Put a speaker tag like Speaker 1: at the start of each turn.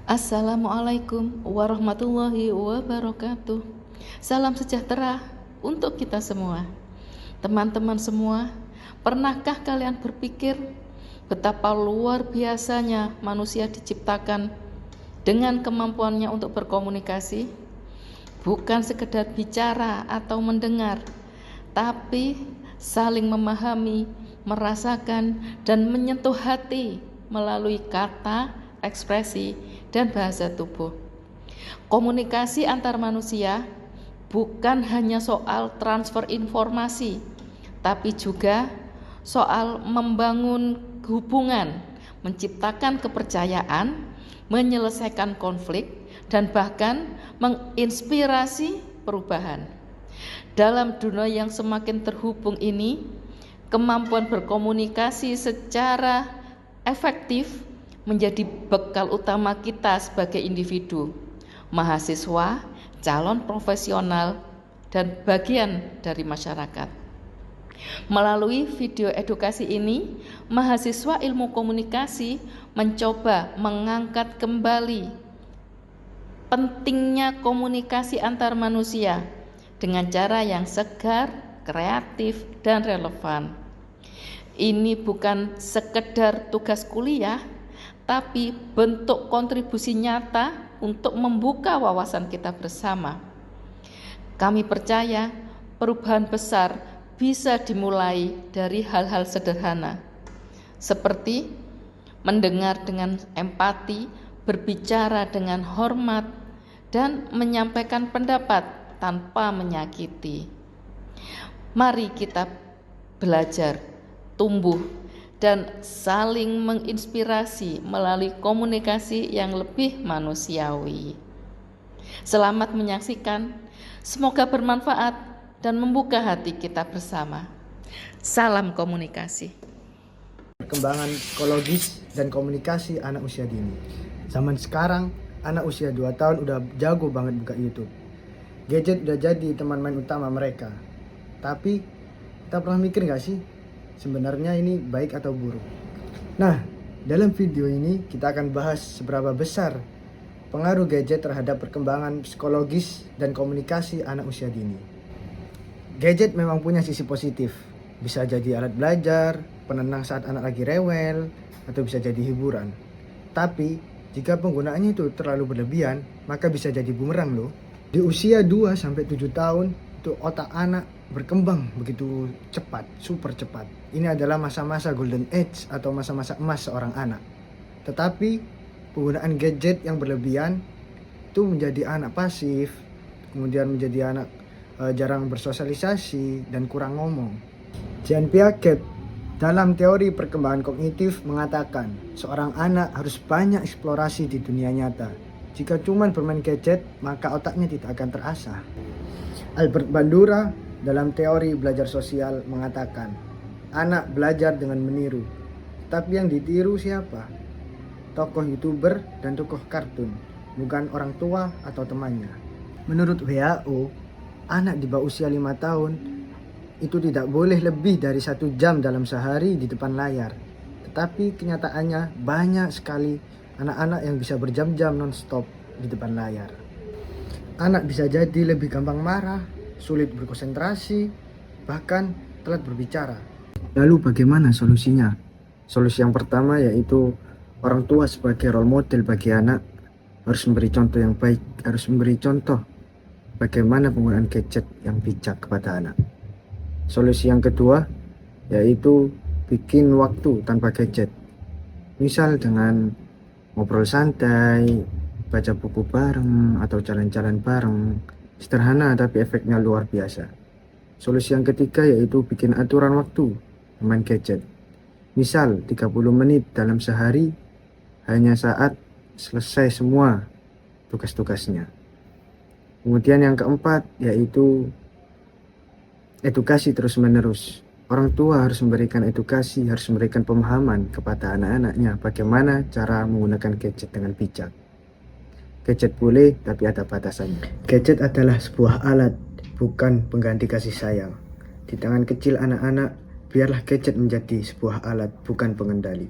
Speaker 1: Assalamualaikum warahmatullahi wabarakatuh. Salam sejahtera untuk kita semua. Teman-teman semua, pernahkah kalian berpikir betapa luar biasanya manusia diciptakan dengan kemampuannya untuk berkomunikasi? Bukan sekedar bicara atau mendengar, tapi saling memahami, merasakan, dan menyentuh hati melalui kata, ekspresi, dan bahasa tubuh. Komunikasi antar manusia bukan hanya soal transfer informasi, tapi juga soal membangun hubungan, menciptakan kepercayaan, menyelesaikan konflik, dan bahkan menginspirasi perubahan. Dalam dunia yang semakin terhubung ini, kemampuan berkomunikasi secara efektif menjadi bekal utama kita sebagai individu, mahasiswa, calon profesional, dan bagian dari masyarakat. Melalui video edukasi ini, mahasiswa ilmu komunikasi mencoba mengangkat kembali pentingnya komunikasi antar manusia dengan cara yang segar, kreatif, dan relevan. Ini bukan sekedar tugas kuliah, tapi bentuk kontribusi nyata untuk membuka wawasan kita bersama. Kami percaya perubahan besar bisa dimulai dari hal-hal sederhana, seperti mendengar dengan empati, berbicara dengan hormat, dan menyampaikan pendapat tanpa menyakiti. Mari kita belajar, tumbuh, dan saling menginspirasi melalui komunikasi yang lebih manusiawi. Selamat menyaksikan, semoga bermanfaat dan membuka hati kita bersama. Salam komunikasi.
Speaker 2: Perkembangan psikologis dan komunikasi anak usia dini. Zaman sekarang, anak usia 2 tahun udah jago banget buka YouTube. Gadget udah jadi teman main utama mereka. Tapi, kita pernah mikir gak sih? Sebenarnya ini baik atau buruk? Nah, dalam video ini kita akan bahas seberapa besar pengaruh gadget terhadap perkembangan psikologis dan komunikasi anak usia dini. Gadget memang punya sisi positif. Bisa jadi alat belajar, penenang saat anak lagi rewel, atau bisa jadi hiburan. Tapi, jika penggunaannya itu terlalu berlebihan, maka bisa jadi bumerang loh. Di usia 2-7 tahun, itu otak anak berkembang begitu cepat, super cepat. Ini adalah masa-masa golden age atau masa-masa emas seorang anak. Tetapi penggunaan gadget yang berlebihan itu menjadi anak pasif, kemudian menjadi anak jarang bersosialisasi dan kurang ngomong. Jean Piaget dalam teori perkembangan kognitif mengatakan seorang anak harus banyak eksplorasi di dunia nyata. Jika cuma bermain gadget, maka otaknya tidak akan terasah. Albert Bandura dalam teori belajar sosial mengatakan, anak belajar dengan meniru. Tapi yang ditiru siapa? Tokoh YouTuber dan tokoh kartun, bukan orang tua atau temannya. Menurut WHO, anak di bawah usia 5 tahun itu tidak boleh lebih dari 1 jam dalam sehari di depan layar. Tetapi kenyataannya banyak sekali anak-anak yang bisa berjam-jam non-stop di depan layar. Anak bisa jadi lebih gampang marah, sulit berkonsentrasi, bahkan telat berbicara. Lalu bagaimana solusinya? Solusi yang pertama yaitu orang tua sebagai role model bagi anak harus memberi contoh yang baik, harus memberi contoh bagaimana penggunaan gadget yang bijak kepada anak. Solusi yang kedua yaitu bikin waktu tanpa gadget. Misal dengan ngobrol santai, baca buku bareng, atau jalan-jalan bareng. Sederhana tapi efeknya luar biasa. Solusi yang ketiga yaitu bikin aturan waktu main gadget. Misal 30 menit dalam sehari hanya saat selesai semua tugas-tugasnya. Kemudian yang keempat yaitu edukasi terus-menerus. Orang tua harus memberikan edukasi, harus memberikan pemahaman kepada anak-anaknya bagaimana cara menggunakan gadget dengan bijak. Gadget boleh, tapi ada batasannya. Gadget adalah sebuah alat, bukan pengganti kasih sayang. Di tangan kecil anak-anak, biarlah gadget menjadi sebuah alat, bukan pengendali.